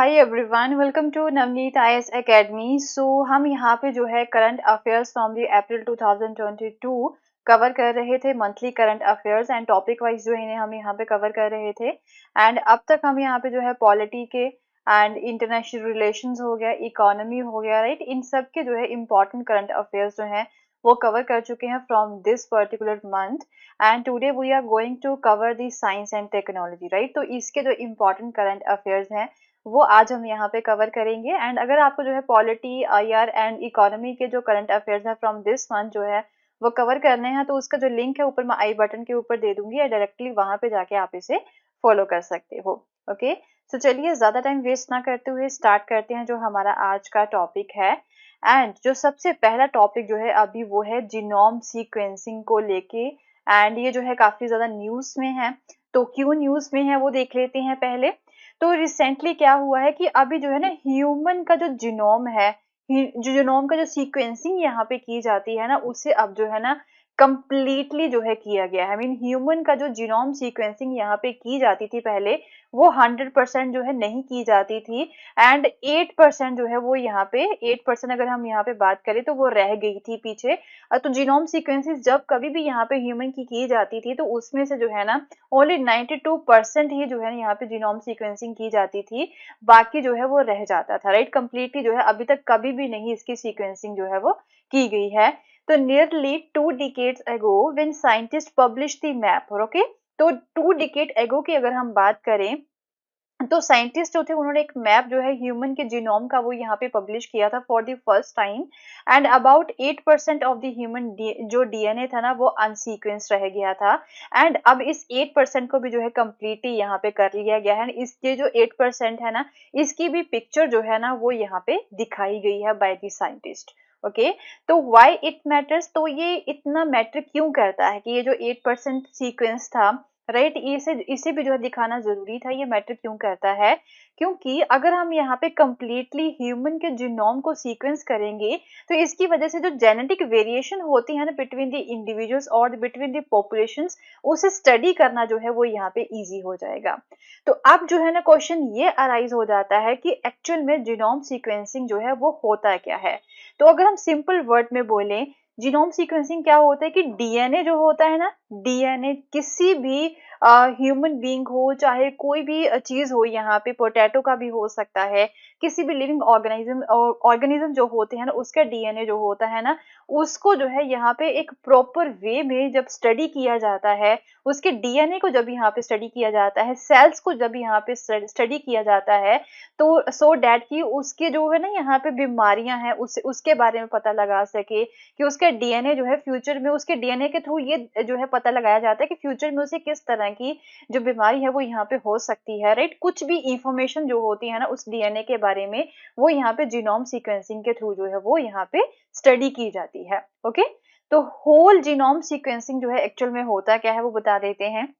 Hi everyone, welcome to Navneet IAS Academy. हम यहाँ पे जो है current affairs from the April 2022 cover कर रहे थे, monthly current affairs and topic wise जो है हम यहाँ पे कवर कर रहे थे। एंड अब तक हम यहाँ पे जो है पॉलिटी के एंड इंटरनेशनल रिलेशंस हो गया, इकोनॉमी हो गया, राइट, इन सब के जो है इम्पोर्टेंट करंट अफेयर्स जो है वो कवर कर चुके हैं from this particular month. And today we are going to cover the science and technology, right. तो इसके जो इम्पोर्टेंट करंट अफेयर्स हैं वो आज हम यहाँ पे कवर करेंगे। एंड अगर आपको जो है पॉलिटी, आईआर एंड इकोनॉमी के जो करंट अफेयर्स हैं फ्रॉम दिस मंथ जो है वो कवर करने हैं, तो उसका जो लिंक है ऊपर मैं आई बटन के ऊपर दे दूंगी, या डायरेक्टली वहां पे जाके आप इसे फॉलो कर सकते हो। ओके, तो चलिए ज्यादा टाइम वेस्ट ना करते हुए स्टार्ट करते हैं जो हमारा आज का टॉपिक है। एंड जो सबसे पहला टॉपिक जो है अभी वो है जीनोम सीक्वेंसिंग को लेके। एंड ये जो है काफी ज्यादा न्यूज में है, तो क्यों न्यूज में है वो देख लेते हैं पहले। तो रिसेंटली क्या हुआ है कि अभी जो है ना ह्यूमन का जो जीनोम है, जो जीनोम का जो सीक्वेंसिंग यहाँ पे की जाती है ना, उसे अब जो है ना कंप्लीटली जो है किया गया है। आई मीन ह्यूमन का जो जीनोम सीक्वेंसिंग यहाँ पे की जाती थी पहले, वो 100% जो है नहीं की जाती थी। एंड 8% जो है वो यहाँ पे 8% अगर हम यहाँ पे बात करें तो वो रह गई थी पीछे। तो जीनोम सीक्वेंसेस जब कभी भी यहाँ पे ह्यूमन की जाती थी तो उसमें से जो है ना ओनली 92% ही जो है यहाँ पे जीनोम सीक्वेंसिंग की जाती थी, बाकी जो है वो रह जाता था, राइट। कंप्लीटली जो है अभी तक कभी भी नहीं इसकी सीक्वेंसिंग जो है वो की गई है। तो nearly 2 decades ago when scientists published the map, okay, तो 2 decade ago की अगर हम बात करें तो साइंटिस्ट जो थे उन्होंने एक मैप जो है ह्यूमन के जीनोम का वो यहाँ पे पब्लिश किया था for the first time. And about 8% of the human जो डीएनए था ना वो अनसीक्वेंस रह गया था। एंड अब इस 8% को भी जो है कम्प्लीटली यहाँ पे कर लिया गया है। इसके जो 8% है ना, इसकी भी पिक्चर जो है ना वो यहाँ पे दिखाई गई है बाय द साइंटिस्ट। ओके, तो व्हाई इट मैटर्स, तो ये इतना मैटर क्यों करता है कि ये जो 8% सीक्वेंस था, राइट, इसे भी जो है दिखाना जरूरी था। ये मैटर क्यों करता है, क्योंकि अगर हम यहाँ पे कंप्लीटली ह्यूमन के जीनोम को सीक्वेंस करेंगे तो इसकी वजह से जो जेनेटिक वेरिएशन होती है ना बिटवीन द इंडिविजुअल्स और बिटवीन द पॉपुलेशंस, उसे स्टडी करना जो है वो यहाँ पे इजी हो जाएगा। तो अब जो है ना क्वेश्चन ये अराइज हो जाता है कि एक्चुअल में जीनोम सीक्वेंसिंग जो है वो होता क्या है। तो अगर हम सिंपल वर्ड में बोलें, जीनोम सीक्वेंसिंग क्या होता है कि डीएनए जो होता है ना, डीएनए किसी भी ह्यूमन बीइंग हो, चाहे कोई भी चीज हो, यहाँ पे पोटैटो का भी हो सकता है, किसी भी लिविंग ऑर्गेनिज्म जो होते हैं ना उसका डीएनए जो होता है ना, उसको जो है यहाँ पे एक प्रॉपर वे में जब स्टडी किया जाता है, उसके डीएनए को जब यहाँ पे स्टडी किया जाता है, सेल्स को जब यहाँ पे स्टडी किया जाता है, तो सो डैट कि उसके जो है ना यहाँ पे बीमारियां हैं उसके बारे में पता लगा सके, कि उसके डीएनए जो है फ्यूचर में, उसके डीएनए के थ्रू ये जो है पता लगाया जाता है कि फ्यूचर में उसे किस तरह की जो बीमारी है वो यहाँ पे हो सकती है, राइट। कुछ भी इंफॉर्मेशन जो होती है ना उस डीएनए के बारे में, वो यहाँ पे जीनोम सीक्वेंसिंग के थ्रू जो है वो यहाँ पे स्टडी की जाती है। ओके, तो होल जीनोम सीक्वेंसिंग जो है एक्चुअल में होता क्या है वो बता देते हैं।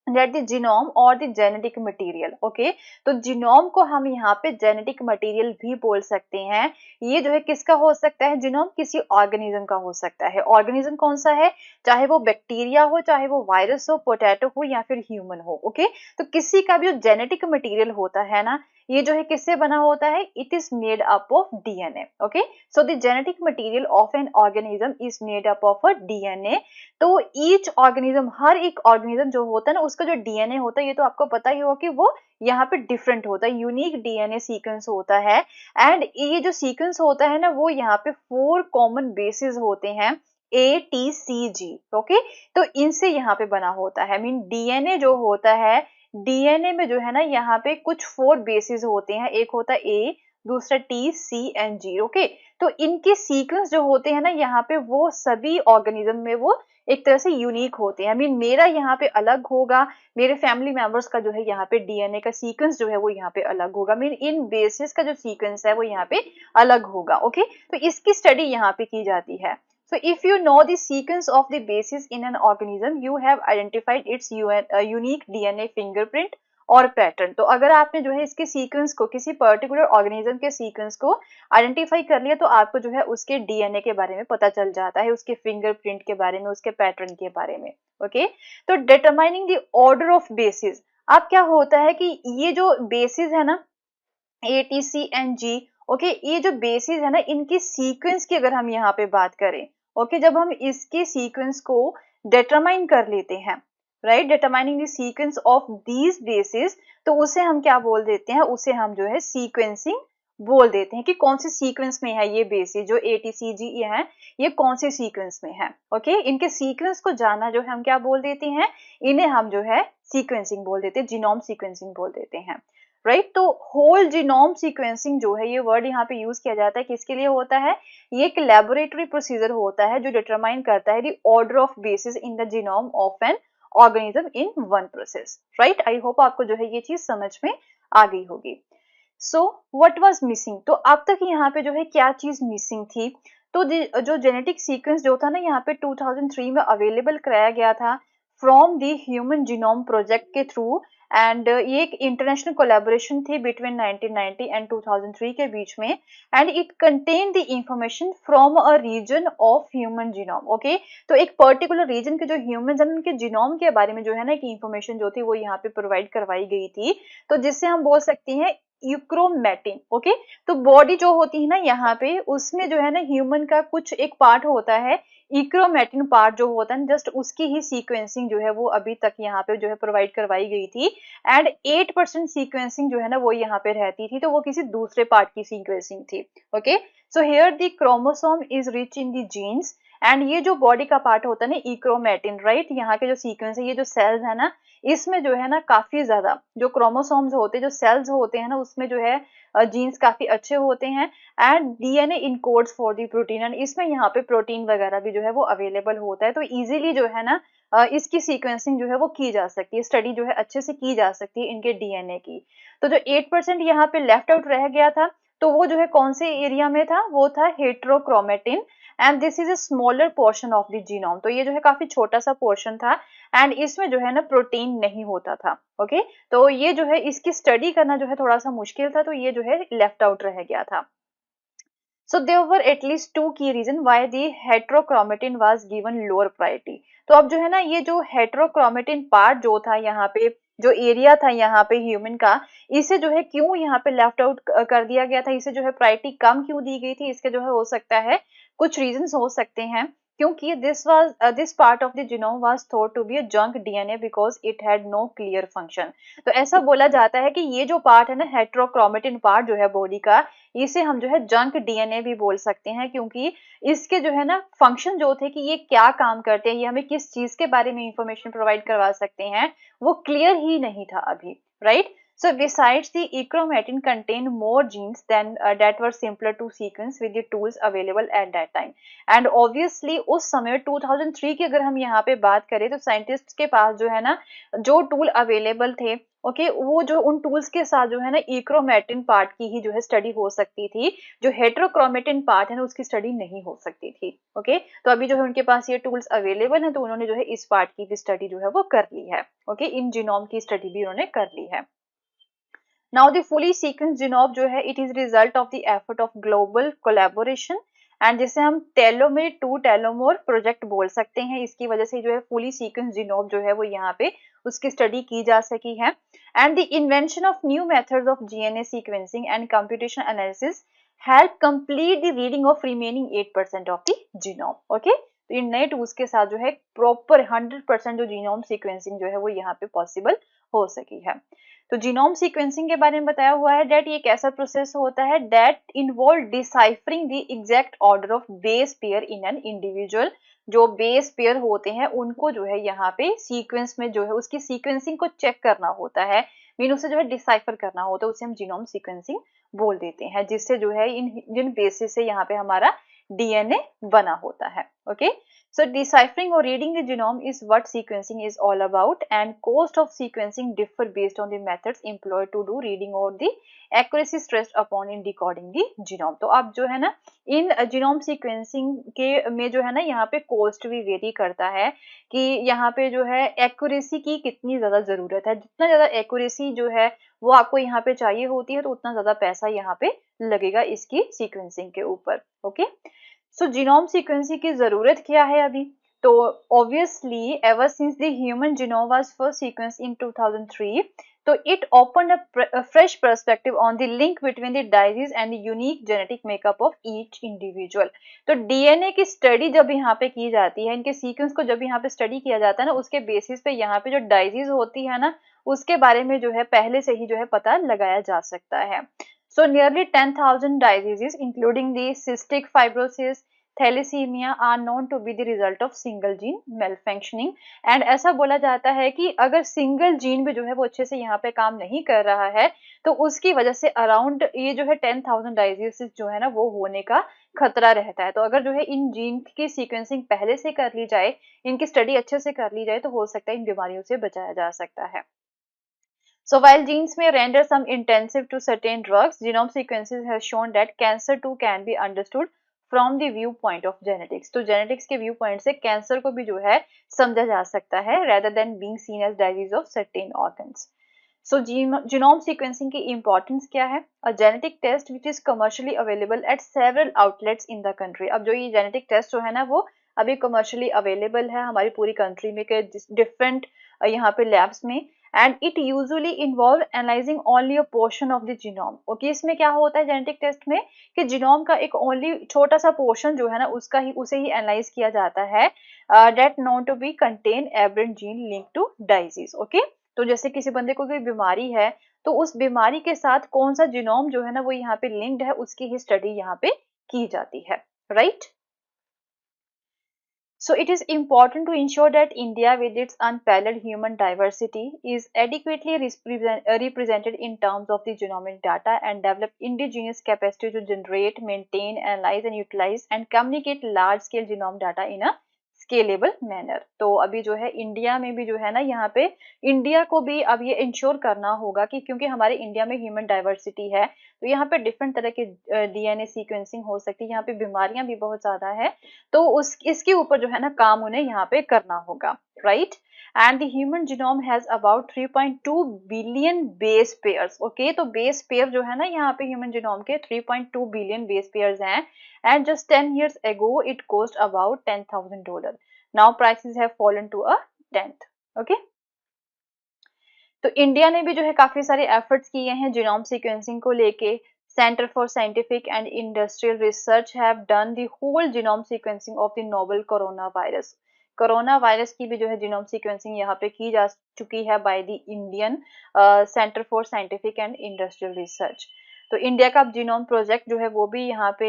दैट द जीनोम और द जेनेटिक मटेरियल, ओके। तो जीनोम को हम यहाँ पे जेनेटिक मटेरियल भी बोल सकते हैं। ये जो है किसका हो सकता है, जीनोम किसी ऑर्गेनिज्म का हो सकता है। ऑर्गेनिज्म कौन सा है, चाहे वो बैक्टीरिया हो, चाहे वो वायरस हो, पोटैटो हो, या फिर ह्यूमन हो। ओके, तो किसी का भी जो जेनेटिक मटेरियल होता है ना, ये जो है किससे बना होता है, it is made up of DNA. Okay, so the genetic material of an organism is made up of a DNA. तो ईच ऑर्गेनिज्म, हर एक ऑर्गेनिज्म जो होता है ना उसका जो डीएनए होता है, ये तो आपको पता ही होगा कि वो यहाँ पे डिफरेंट होता है, यूनिक डीएनए सीक्वेंस होता है। एंड ये जो सीक्वेंस होता है ना वो यहाँ पे 4 कॉमन बेसिस होते हैं, ATCG। ओके, तो इनसे यहाँ पे बना होता है। मीन डीएनए जो होता है, डीएनए में जो है ना यहाँ पे कुछ 4 बेसिस होते हैं, एक होता है A, दूसरा T, C and G। Okay, तो इनके सीक्वेंस जो होते हैं ना यहाँ पे वो सभी ऑर्गेनिज्म में वो एक तरह से यूनिक होते हैं। आई मीन मेरा यहाँ पे अलग होगा, मेरे फैमिली मेंबर्स का जो है यहाँ पे डीएनए का सीक्वेंस जो है वो यहाँ पे अलग होगा। मीन इन बेसिस का जो सीक्वेंस है वो यहाँ पे अलग होगा। ओके, तो इसकी स्टडी यहाँ पे की जाती है। So if you know the sequence of the bases in an organism, you have identified its unique DNA fingerprint और पैटर्न। तो अगर आपने जो है इसके सीक्वेंस को, किसी पर्टिकुलर ऑर्गेनिज्म के सीक्वेंस को आइडेंटिफाई कर लिया, तो आपको जो है उसके डीएनए के बारे में पता चल जाता है, उसके फिंगरप्रिंट के बारे में, उसके पैटर्न के बारे में। ओके, तो determining the order of basis. अब क्या होता है कि ये जो बेसिस है ना, ATC एंड G। ओके, ये जो बेसिस है ना, इनकी सीक्वेंस की अगर हम यहाँ पे बात करें, ओके, जब हम इसके सीक्वेंस को डिटरमाइन कर लेते हैं, right, determining the sequence of these basis, तो उसे हम क्या बोल देते हैं, उसे हम जो है सीक्वेंसिंग बोल देते हैं कि कौन से सीक्वेंस में है ये बेसिस जो ATCG ये है, ये कौन से सीक्वेंस में है। ओके, इनके सीक्वेंस को जानना जो है हम क्या बोल देते हैं, इन्हें हम जो है सीक्वेंसिंग बोल देते हैं, जीनोम सीक्वेंसिंग बोल देते हैं, राइट। तो होल जीनोम सीक्वेंसिंग जो है, ये वर्ड यहाँ पे यूज किया जाता है, किसके लिए होता है, ये एक लेबोरेटरी प्रोसीजर होता है जो डिटरमाइन करता है the order of basis in the genome of an organism in one process, right. I hope आपको जो है ये चीज समझ में आ गई होगी। सो व्हाट वाज मिसिंग, तो अब तक यहाँ पे जो है क्या चीज मिसिंग थी, तो जो जेनेटिक सीक्वेंस जो था ना यहाँ पे 2003 में अवेलेबल कराया गया था from the human genome project के थ्रू, एंड ये एक इंटरनेशनल कोलैबोरेशन थी बिटवीन 1990 एंड 2003 के बीच में, and it contain the information from a region of human genome. Okay, तो एक पर्टिकुलर रीजन के जो ह्यूमन उनके जीनोम के बारे में जो है ना, कि इंफॉर्मेशन जो थी वो यहाँ पे प्रोवाइड करवाई गई थी, तो जिससे हम बोल सकते हैं यूक्रोमेटिन। ओके, तो बॉडी जो होती है ना यहाँ पे, उसमें जो है ना ह्यूमन का कुछ एक पार्ट होता है, इक्रोमेटिन पार्ट जो होता है, जस्ट उसकी ही सीक्वेंसिंग जो है वो अभी तक यहाँ पे जो है प्रोवाइड करवाई गई थी, एंड 8% सीक्वेंसिंग जो है ना वो यहाँ पे रहती थी, तो वो किसी दूसरे पार्ट की सीक्वेंसिंग थी। Okay, so here the chromosome is rich in the genes, and ये जो बॉडी का पार्ट होता है ना इक्रोमेटिन, राइट, यहाँ के जो सीक्वेंस है, ये जो सेल्स है ना, इसमें जो है ना काफी ज्यादा जो क्रोमोसोम्स होते हैं, जो सेल्स होते हैं ना, उसमें जो है जीन्स काफी अच्छे होते हैं, and DNA encodes for the protein, and इसमें यहाँ पे प्रोटीन वगैरह भी जो है वो अवेलेबल होता है, तो इजीली जो है ना इसकी सीक्वेंसिंग जो है वो की जा सकती है, स्टडी जो है अच्छे से की जा सकती है इनके DNA की। तो जो 8% यहाँ पे लेफ्ट आउट रह गया था, तो वो जो है कौन से एरिया में था, वो था heterochromatin, and this is a smaller portion of the genome, तो ये जो है काफी छोटा सा पोर्शन था, एंड इसमें जो है ना प्रोटीन नहीं होता था। ओके, तो ये जो है इसकी स्टडी करना जो है थोड़ा सा मुश्किल था, तो ये जो है लेफ्ट आउट रह गया था। So there were at least two key reasons why the heterochromatin was given lower priority। तो अब जो है ना ये जो heterochromatin पार्ट जो था यहाँ पे, जो एरिया था यहाँ पे ह्यूमन का, इसे जो है क्यों यहाँ पे लेफ्ट आउट कर दिया गया था, इसे जो है प्रायोरिटी कम क्यों दी गई थी, इसके जो है हो सकता है कुछ रीजंस हो सकते हैं, क्योंकि this part of the genome was thought to be a junk DNA because it had no clear function। तो ऐसा बोला जाता है कि ये जो पार्ट है ना, हेट्रोक्रोमेटिन पार्ट जो है बॉडी का, इसे हम जो है जंक DNA भी बोल सकते हैं, क्योंकि इसके जो है ना फंक्शन जो थे कि ये क्या काम करते हैं, ये हमें किस चीज के बारे में इंफॉर्मेशन प्रोवाइड करवा सकते हैं, वो क्लियर ही नहीं था अभी, right. So besides the chromatin contain more genes than that were simpler to sequence with the tools available at that time। And obviously उस समय 2003 की अगर हम यहाँ पे बात करें, तो साइंटिस्ट के पास जो है ना जो टूल अवेलेबल थे, ओके, वो जो उन टूल्स के साथ जो है ना इक्रोमेटिन पार्ट की ही जो है स्टडी हो सकती थी, जो हेट्रोक्रोमेटिन पार्ट है ना उसकी स्टडी नहीं हो सकती थी। ओके, तो अभी जो है उनके पास ये टूल्स अवेलेबल हैं, तो उन्होंने जो है इस पार्ट की भी स्टडी जो है वो कर ली है। ओके, इन जीनोम की स्टडी भी उन्होंने कर ली है। Now the fully sequence genome जो है, it is result of the effort of global collaboration, and जिसे हम टेलोमेर टू टेलोमोर प्रोजेक्ट बोल सकते हैं, इसकी वजह से जो है फुली सीक्वेंस जीनोम जो है वो यहाँ पे उसकी स्टडी की जा सकी है। And the invention of new methods of DNA sequencing and computation analysis help complete the reading of remaining 8% of the genome. Okay, तो इन नए टूल्स के साथ जो है प्रॉपर 100% जो जीनोम सीक्वेंसिंग जो है वो यहाँ पे पॉसिबल हो सकी है। तो जीनोम सीक्वेंसिंग के बारे में बताया हुआ है दैट ये एक ऐसा प्रोसेस होता है that involve deciphering the exact order of base pair in an individual. जो बेस पेयर होते हैं उनको जो है यहाँ पे सीक्वेंस में जो है उसकी सीक्वेंसिंग को चेक करना होता है, मीन उसे जो है डिसाइफर करना होता है, उसे हम जीनोम सीक्वेंसिंग बोल देते हैं, जिससे जो है इन जिन बेसिस से यहाँ पे हमारा DNA बना होता है। Okay, so deciphering or reading the genome is what sequencing is all about, and cost of sequencing differ based on the methods employed to do reading or the accuracy stressed upon in decoding the genome। तो अब जो है ना इन genome sequencing के में जो है ना यहाँ पे कॉस्ट भी वेरी करता है, कि यहाँ पे जो है एक्यूरेसी की कितनी ज्यादा जरूरत है, जितना ज्यादा एक्यूरेसी जो है वो आपको यहाँ पे चाहिए होती है, तो उतना ज्यादा पैसा यहाँ पे लगेगा इसकी सीक्वेंसिंग के ऊपर। ओके, सो जीनोम सीक्वेंसिंग की जरूरत क्या है अभी, तो obviously ever since the human genome was first sequence in 2003, तो it open a fresh perspective on the link between the diseases and the unique genetic makeup of each individual. तो DNA की study जब यहाँ पे की जाती है, इनके सीक्वेंस को जब यहाँ पे स्टडी किया जाता है ना, उसके बेसिस पे यहाँ पे जो डाइजीज होती है ना, उसके बारे में जो है पहले से ही जो है पता लगाया जा सकता है। So nearly 10,000 diseases, including the cystic fibrosis, thalassaemia are known to be the result of single gene malfunctioning. And ऐसा बोला जाता है कि अगर सिंगल जीन भी जो है वो अच्छे से यहाँ पे काम नहीं कर रहा है, तो उसकी वजह से अराउंड ये जो है 10,000 डाइजीज जो है ना वो होने का खतरा रहता है। तो अगर जो है इन जीन की सीक्वेंसिंग पहले से कर ली जाए, इनकी स्टडी अच्छे से कर ली जाए, तो हो सकता है इन बीमारियों से बचाया जा सकता है। So while genes may render some intensive to certain drugs, genome sequences has shown that cancer too can be understood from the viewpoint of genetics. तो genetics के viewpoint से cancer को भी जो है समझा जा सकता है rather than being seen as disease of certain organs. So genome sequencing की importance क्या है? A genetic test which is commercially available at several outlets in the country. अब जो ये genetic test जो है ना वो अभी commercially available है हमारी पूरी country में के different यहाँ पे labs में, and it usually involve analyzing only a portion of the genome. Okay, इसमें क्या होता है genetic test में कि genome का एक only छोटा सा portion जो है ना उसका ही उसे ही analyze किया जाता है that known to be contain aberrant gene linked to disease. Okay, तो जैसे किसी बंदे को कोई बीमारी है, तो उस बीमारी के साथ कौन सा जीनोम जो है ना वो यहाँ पे लिंक्ड है, उसकी ही स्टडी यहाँ पे की जाती है, right. So it is important to ensure that India, with its unparalleled human diversity, is adequately represented in terms of the genomic data and develop indigenous capacity to generate, maintain, analyze and utilize and communicate large-scale genome data in a scalable manner. तो अभी जो है India में भी जो है ना यहाँ पे इंडिया को भी अब ये इंश्योर करना होगा कि क्योंकि हमारे इंडिया में ह्यूमन डाइवर्सिटी है, तो यहाँ पे डिफरेंट तरह के डीएनए सीक्वेंसिंग हो सकती है, यहाँ पे बीमारियां भी बहुत ज्यादा है, तो उस इसके ऊपर जो है ना काम उन्हें यहाँ पे करना होगा, right. And the human genome has about 3.2 billion base pairs. Okay, तो बेस पेयर जो है ना यहाँ पे ह्यूमन जीनोम के 3.2 बिलियन बेस पेयर्स हैं। And just 10 years ago it cost about $10,000. Now prices have fallen to a tenth. Okay, तो India ने भी जो है काफी सारे एफर्ट्स किए हैं जीनोम सीक्वेंसिंग को लेके। Centre for scientific and industrial research have done the whole genome sequencing of the novel coronavirus. Coronavirus की भी जो है जीनोम सीक्वेंसिंग यहाँ पे की जा चुकी है by the Indian centre for scientific and industrial research. तो इंडिया का जीनोम प्रोजेक्ट जो है वो भी यहाँ पे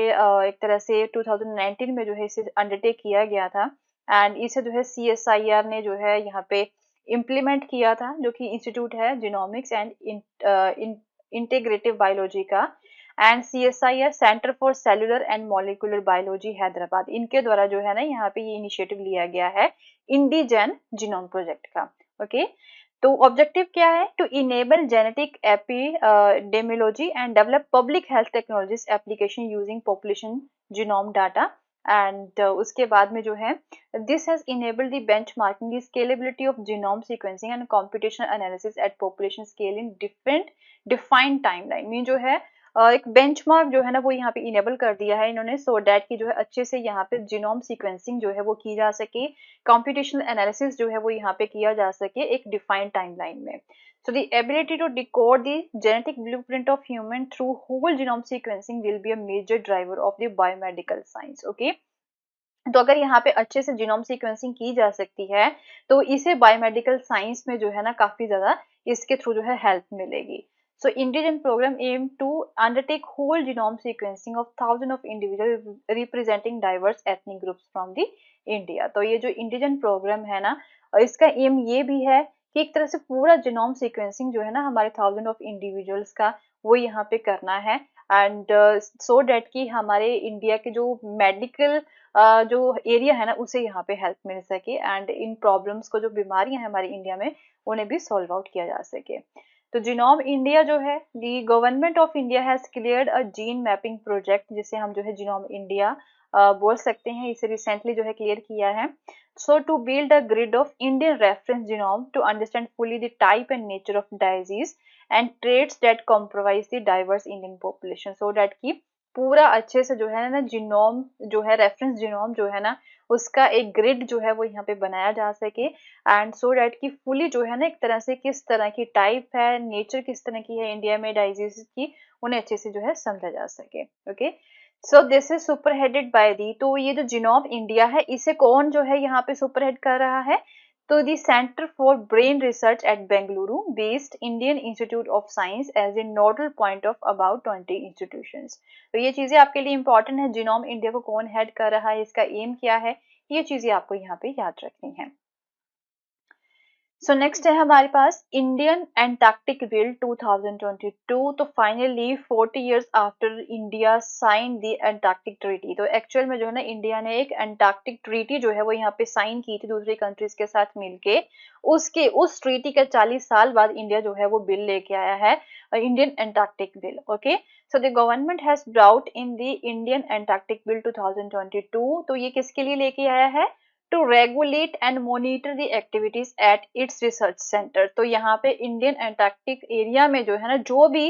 एक तरह से 2019 में जो है इसे अंडरटेक किया गया था। एंड इसे जो है CSIR ने जो है यहाँ पे इम्प्लीमेंट किया था, जो कि इंस्टीट्यूट है जीनोमिक्स एंड इंटीग्रेटिव बायोलॉजी का। And CSIR centre for cellular and molecular biology Hyderabad, इनके द्वारा जो है ना यहाँ पे ये इनिशिएटिव लिया गया है इंडिजन जीनोम प्रोजेक्ट का। ओके, तो ऑब्जेक्टिव क्या है? To enable genetic epidemiology and develop public health technologies application using population genome data. And उसके बाद में जो है this has enabled the benchmarking the scalability of genome sequencing and computational analysis at population scale in different defined timeline में जो है एक benchmark जो है ना वो यहाँ पे इनेबल कर दिया है इन्होंने, सो डैट की जो है अच्छे से यहाँ पे जीनोम सीक्वेंसिंग जो है वो की जा सके, कंप्यूटेशनल एनालिसिस जो है वो यहाँ पे किया जा सके एक डिफाइंड टाइमलाइन में। So the ability to decode the genetic blueprint of human through whole genome sequencing will be a major driver of the biomedical science. Okay, तो अगर यहाँ पे अच्छे से जीनोम सीक्वेंसिंग की जा सकती है, तो इसे बायोमेडिकल साइंस में जो है ना काफी ज्यादा इसके थ्रू जो है हेल्प मिलेगी। So indigen program aim to undertake whole genome sequencing of thousands of individuals representing diverse ethnic groups from the India. तो ये जो indigen program है ना, इसका एम ये भी है कि एक तरह से पूरा जीनोम सीक्वेंसिंग जो है ना हमारे 1000 ऑफ इंडिविजुअल्स का वो यहाँ पे करना है। एंड सो डैट कि हमारे इंडिया के जो मेडिकल जो एरिया है ना उसे यहाँ पे हेल्प मिल सके, एंड इन प्रॉब्लम्स को जो बीमारियां हैं हमारे इंडिया में उन्हें भी सॉल्व आउट किया जा सके। तो जीनोम इंडिया जो है the government of India has cleared a gene mapping project, जिसे हम जो है जीनोम इंडिया बोल सकते हैं, इसे रिसेंटली जो है क्लियर किया है। So to build a grid of Indian reference genome to understand fully the type and nature of disease and traits that compromise the diverse Indian population, so that की पूरा अच्छे से जो है ना जीनोम जो है रेफरेंस जीनोम जो है ना उसका एक ग्रिड जो है वो यहाँ पे बनाया जा सके, एंड सो डैट कि फुली जो है ना एक तरह से किस तरह की टाइप है, नेचर किस तरह की है इंडिया में डाइजीज की, उन्हें अच्छे से जो है समझा जा सके। Okay, so this is super headed by the, तो ये जो जीनोम इंडिया है इसे कौन जो है यहाँ पे सुपर हेड कर रहा है, तो the centre for brain research at Bengaluru based Indian Institute of Science as a nodal point of about 20 institutions. तो ये चीजें आपके लिए इंपॉर्टेंट है, जीनोम इंडिया को कौन हेड कर रहा है, इसका एम क्या है, ये चीजें आपको यहाँ पे याद रखनी है। सो नेक्स्ट है हमारे पास इंडियन एंटार्क्टिक बिल 2022। तो finally 40 years after India sign the Antarctic treaty, तो एक्चुअल में जो है ना इंडिया ने एक एंटार्क्टिक ट्रीटी जो है वो यहाँ पे साइन की थी दूसरी कंट्रीज के साथ मिलके, उसके उस ट्रीटी के 40 साल बाद इंडिया जो है वो बिल लेके आया है, Indian Antarctic bill. Okay, so the government has brought in the Indian Antarctic bill 2022। तो ये किसके लिए लेके आया है, to regulate and monitor the activities at its research centre. तो यहाँ पे इंडियन एंटार्क्टिक एरिया में जो है ना जो भी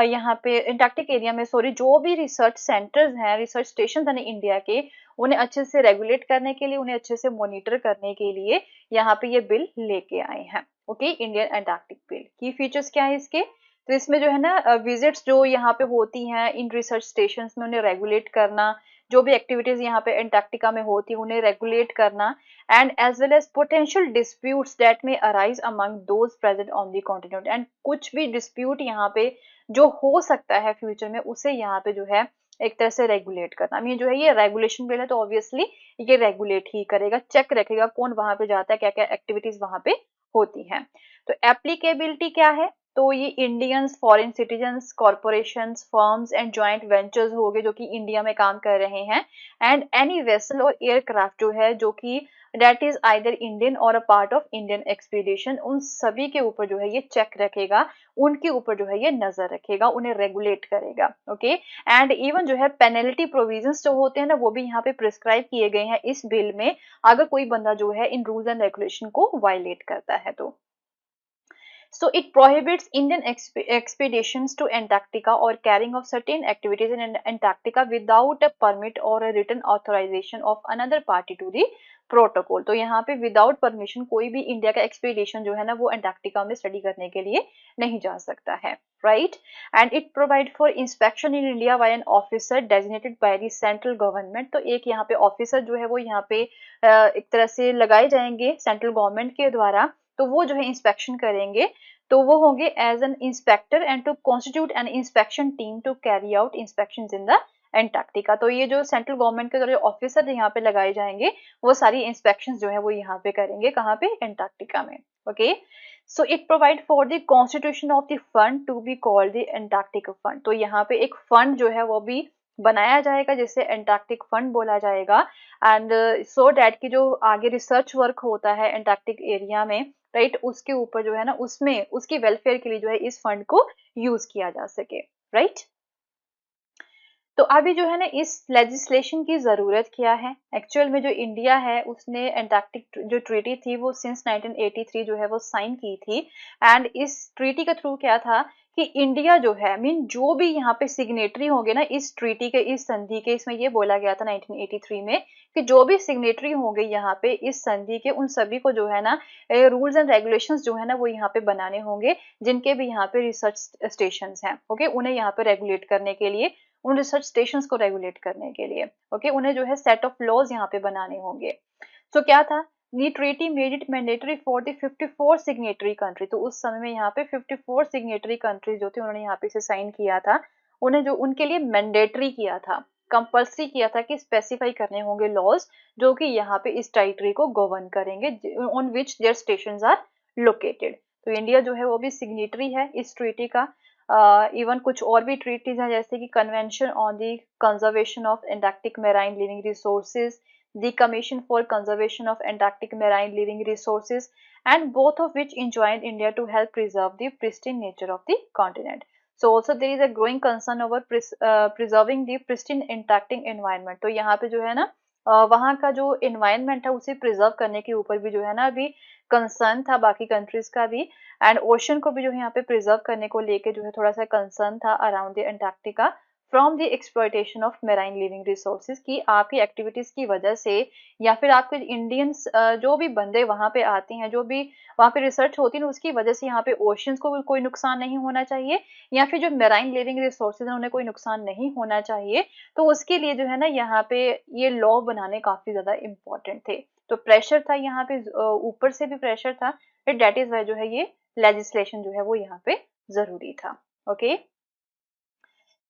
यहाँ पे एंटार्क्टिक एरिया में सॉरी जो भी रिसर्च सेंटर्स हैं, रिसर्च स्टेशन है इंडिया के, उन्हें अच्छे से रेगुलेट करने के लिए, उन्हें अच्छे से मॉनिटर करने के लिए यहाँ पे ये बिल लेके आए हैं। ओके, इंडियन एंटार्क्टिक बिल की फीचर्स क्या है इसके, तो इसमें जो है ना विजिट्स जो यहाँ पे होती हैं इन रिसर्च स्टेशन में, उन्हें रेगुलेट करना, जो भी एक्टिविटीज यहाँ पे एंटार्क्टिका में होती है उन्हें रेगुलेट करना, and as well as potential disputes that में arise among those present on the continent, and कुछ भी डिस्प्यूट यहाँ पे जो हो सकता है फ्यूचर में उसे यहाँ पे जो है एक तरह से रेगुलेट करना। मीन जो है ये रेगुलेशन बिल है, तो ऑब्वियसली ये रेगुलेट ही करेगा, चेक रखेगा कौन वहां पे जाता है, क्या क्या एक्टिविटीज वहां पे होती हैं। तो एप्लीकेबिलिटी क्या है, तो ये Indians, foreign citizens, corporations, firms and joint ventures हो गए जो कि इंडिया में काम कर रहे हैं, एंड एनी वेसल और एयरक्राफ्ट जो है जो कि दैट इज आइदर इंडियन और a part of Indian expedition, उन सभी के ऊपर जो है ये चेक रखेगा, उनके ऊपर जो है ये नजर रखेगा, उन्हें रेगुलेट करेगा। ओके, एंड इवन जो है पेनल्टी प्रोविजंस जो होते हैं ना वो भी यहाँ पे प्रिस्क्राइब किए गए हैं इस बिल में, अगर कोई बंदा जो है इन रूल्स एंड रेगुलेशन को वायलेट करता है तो। So it prohibits Indian expeditions to Antarctica or carrying of certain activities in Antarctica without a permit or a written authorization of another party to the protocol. तो यहाँ पे without permission कोई भी India का expedition जो है ना वो अंटार्कटिका में स्टडी करने के लिए नहीं जा सकता है, right. And it provide for inspection in India by an officer designated by the central government. तो एक यहाँ पे ऑफिसर जो है वो यहाँ पे एक तरह से लगाए जाएंगे सेंट्रल गवर्नमेंट के द्वारा, तो वो जो है इंस्पेक्शन करेंगे, तो वो होंगे as an inspector and to constitute an inspection team to carry out inspection in the Antarctica. तो ये जो सेंट्रल गवर्नमेंट के द्वारा ऑफिसर यहाँ पे लगाए जाएंगे वो सारी इंस्पेक्शन जो है वो यहाँ पे करेंगे, कहाँ पे, एंटार्क्टिका में। Okay, so it provide for the constitution of the fund to be called the Antarctic fund. तो यहाँ पे एक फंड जो है वो भी बनाया जाएगा जिसे एंटार्क्टिक फंड बोला जाएगा, एंड सो डैट की जो आगे रिसर्च वर्क होता है एंटार्क्टिक एरिया में, राइट, उसके ऊपर जो है ना उसमें उसकी वेलफेयर के लिए जो है इस फंड को यूज किया जा सके, राइट। तो अभी जो है ना इस लेजिस्लेशन की जरूरत क्या है, एक्चुअल में जो इंडिया है उसने एंटार्क्टिक जो ट्रीटी थी वो सिंस 1983 जो है वो साइन की थी, एंड इस ट्रीटी के थ्रू क्या था कि इंडिया जो है मीन जो भी यहाँ पे सिग्नेटरी होंगे ना इस ट्रीटी के, इस संधि के, इसमें ये बोला गया था 1983 में कि जो भी सिग्नेटरी होंगे यहाँ पे इस संधि के उन सभी को जो है ना रूल्स एंड रेगुलेशंस जो है ना वो यहाँ पे बनाने होंगे, जिनके भी यहाँ पे रिसर्च स्टेशन हैं, ओके, उन्हें यहाँ पे रेगुलेट करने के लिए, उन रिसर्च स्टेशंस को रेगुलेट करने के लिए, ओके, उन्हें जो है सेट ऑफ लॉज यहाँ पे बनाने होंगे। सो क्या था, नी treaty made it mandatory for the 54 signatory country. तो उस समय में यहाँ पे 54 सिग्नेटरी कंट्रीज जो थे उन्होंने यहाँ पे इसे साइन किया था, उन्हें जो उनके लिए मैंडेटरी किया था, कंपल्सरी किया था कि स्पेसिफाई करने होंगे लॉज जो कि यहाँ पे इस टेरिटरी को गवर्न करेंगे, on which there stations are located. तो इंडिया जो है वो भी सिग्नेटरी है इस ट्रीटी का। इवन कुछ और भी ट्रीटीज हैं जैसे कि convention on the conservation of Antarctic marine living resources, the commission for conservation of Antarctic marine living resources, and both of which enjoined India to help preserve the pristine nature of the continent. So also there is a growing concern over preserving the pristine Antarctic environment. तो यहाँ पे जो है ना वहाँ का जो environment है उसे preserve करने के ऊपर भी जो है ना अभी कंसर्न था बाकी कंट्रीज का भी, एंड ओशन को भी जो है यहाँ पे प्रिजर्व करने को लेके जो है थोड़ा सा कंसर्न था around the Antarctica from the exploitation of marine living resources, की आपकी एक्टिविटीज की वजह से या फिर आपके इंडियंस जो भी बंदे वहां पे आते हैं, जो भी वहां पे रिसर्च होती है उसकी वजह से यहाँ पे ओशियंस को कोई नुकसान नहीं होना चाहिए, या फिर जो मेराइन लिविंग रिसोर्सेज है उन्हें कोई नुकसान नहीं होना चाहिए। तो उसके लिए जो है ना यहाँ पे ये लॉ बनाने काफी ज्यादा इम्पोर्टेंट थे। तो प्रेशर था यहाँ पे, ऊपर से भी प्रेशर था, फिर डेट इज वाई जो है ये लेजिस्लेशन जो है वो यहाँ पे जरूरी था। Okay,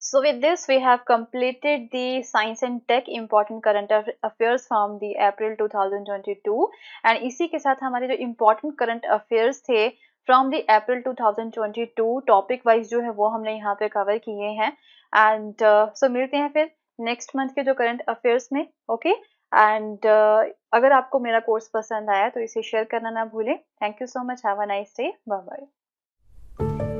so with this we have completed the science and tech important current affairs from the April 2022, and इसी के साथ हमारे जो important current affairs थे from the April 2022 topic wise जो है वो हमने यहाँ पे cover किए हैं। and so मिलते हैं फिर next month के जो current affairs में। okay, and अगर आपको मेरा कोर्स पसंद आया तो इसे शेयर करना ना भूलें। Thank you so much, have a nice day, bye bye.